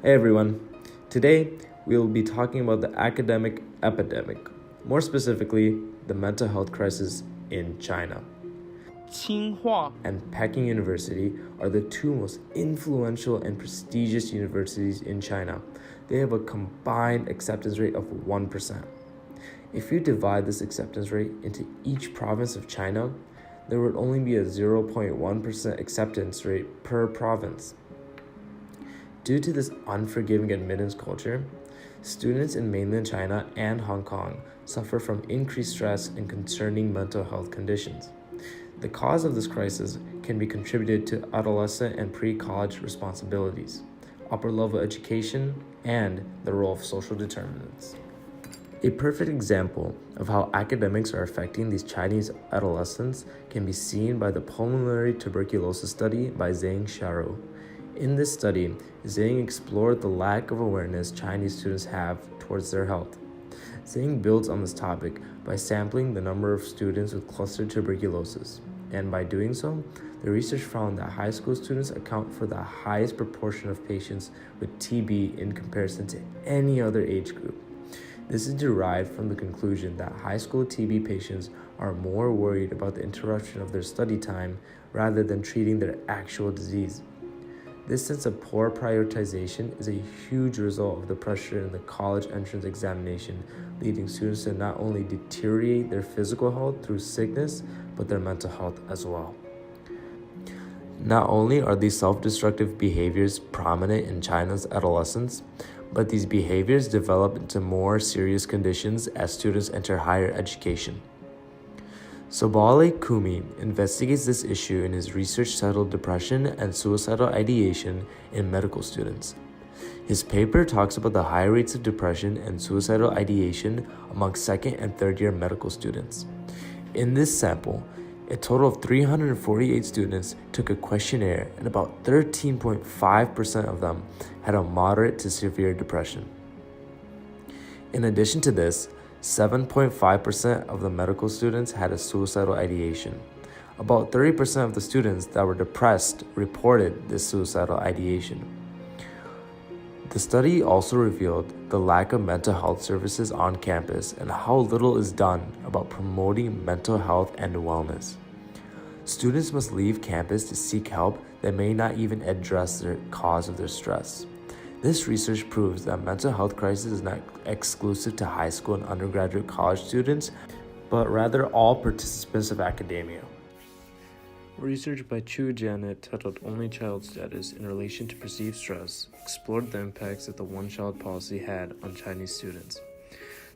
Hey everyone, today we will be talking about the academic epidemic, more specifically, the mental health crisis in China. Tsinghua and Peking University are the two most influential and prestigious universities in China. They have a combined acceptance rate of 1%. If you divide this acceptance rate into each province of China, there would only be a 0.1% acceptance rate per province. Due to this unforgiving admittance culture, students in mainland China and Hong Kong suffer from increased stress and concerning mental health conditions. The cause of this crisis can be contributed to adolescent and pre-college responsibilities, upper-level education, and the role of social determinants. A perfect example of how academics are affecting these Chinese adolescents can be seen by the pulmonary tuberculosis study by Zhang Xiaorou. In this study, Zhang explored the lack of awareness Chinese students have towards their health. Zhang builds on this topic by sampling the number of students with cluster tuberculosis, and by doing so, the research found that high school students account for the highest proportion of patients with TB in comparison to any other age group. This is derived from the conclusion that high school TB patients are more worried about the interruption of their study time rather than treating their actual disease. This sense of poor prioritization is a huge result of the pressure in the college entrance examination, leading students to not only deteriorate their physical health through sickness, but their mental health as well. Not only are these self-destructive behaviors prominent in China's adolescents, but these behaviors develop into more serious conditions as students enter higher education. Sobale Kumi investigates this issue in his research titled Depression and Suicidal Ideation in Medical Students. His paper talks about the high rates of depression and suicidal ideation among second and third year medical students. In this sample, a total of 348 students took a questionnaire, and about 13.5% of them had a moderate to severe depression. In addition to this, 7.5% of the medical students had a suicidal ideation. About 30% of the students that were depressed reported this suicidal ideation. The study also revealed the lack of mental health services on campus and how little is done about promoting mental health and wellness. Students must leave campus to seek help that may not even address the cause of their stress. This research proves that mental health crisis is not exclusive to high school and undergraduate college students, but rather all participants of academia. Research by Chu Janet titled Only Child Status in Relation to Perceived Stress explored the impacts that the one-child policy had on Chinese students.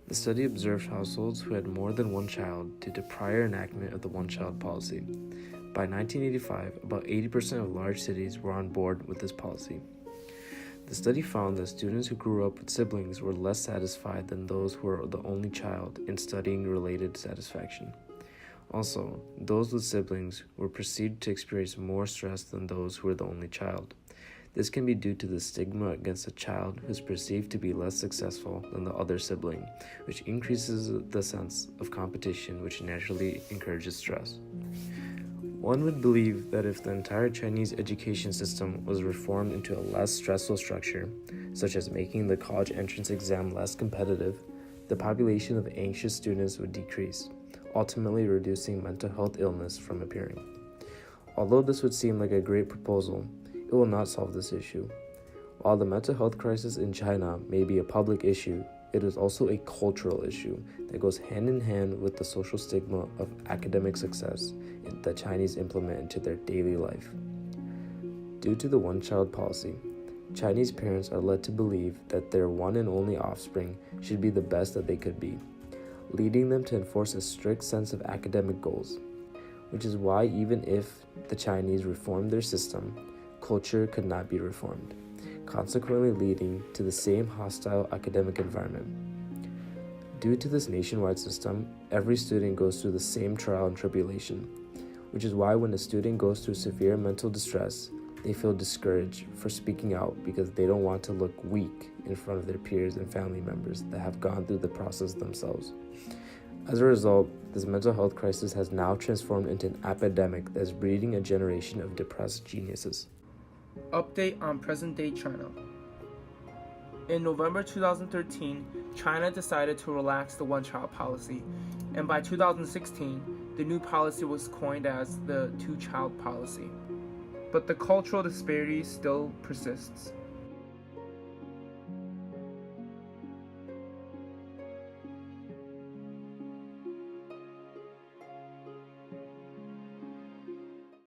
The study observed households who had more than one child due to prior enactment of the one-child policy. By 1985, about 80% of large cities were on board with this policy. The study found that students who grew up with siblings were less satisfied than those who were the only child in studying-related satisfaction. Also, those with siblings were perceived to experience more stress than those who were the only child. This can be due to the stigma against a child who is perceived to be less successful than the other sibling, which increases the sense of competition, which naturally encourages stress. One would believe that if the entire Chinese education system was reformed into a less stressful structure, such as making the college entrance exam less competitive, the population of anxious students would decrease, ultimately reducing mental health illness from appearing. Although this would seem like a great proposal, it will not solve this issue. While the mental health crisis in China may be a public issue, it is also a cultural issue that goes hand in hand with the social stigma of academic success that Chinese implement into their daily life. Due to the one-child policy, Chinese parents are led to believe that their one and only offspring should be the best that they could be, leading them to enforce a strict sense of academic goals, which is why even if the Chinese reformed their system, culture could not be reformed, consequently leading to the same hostile academic environment. Due to this nationwide system, every student goes through the same trial and tribulation, which is why when a student goes through severe mental distress, they feel discouraged for speaking out because they don't want to look weak in front of their peers and family members that have gone through the process themselves. As a result, this mental health crisis has now transformed into an epidemic that is breeding a generation of depressed geniuses. Update on present-day China. In November 2013, China decided to relax the one-child policy, and by 2016, the new policy was coined as the two-child policy. But the cultural disparity still persists.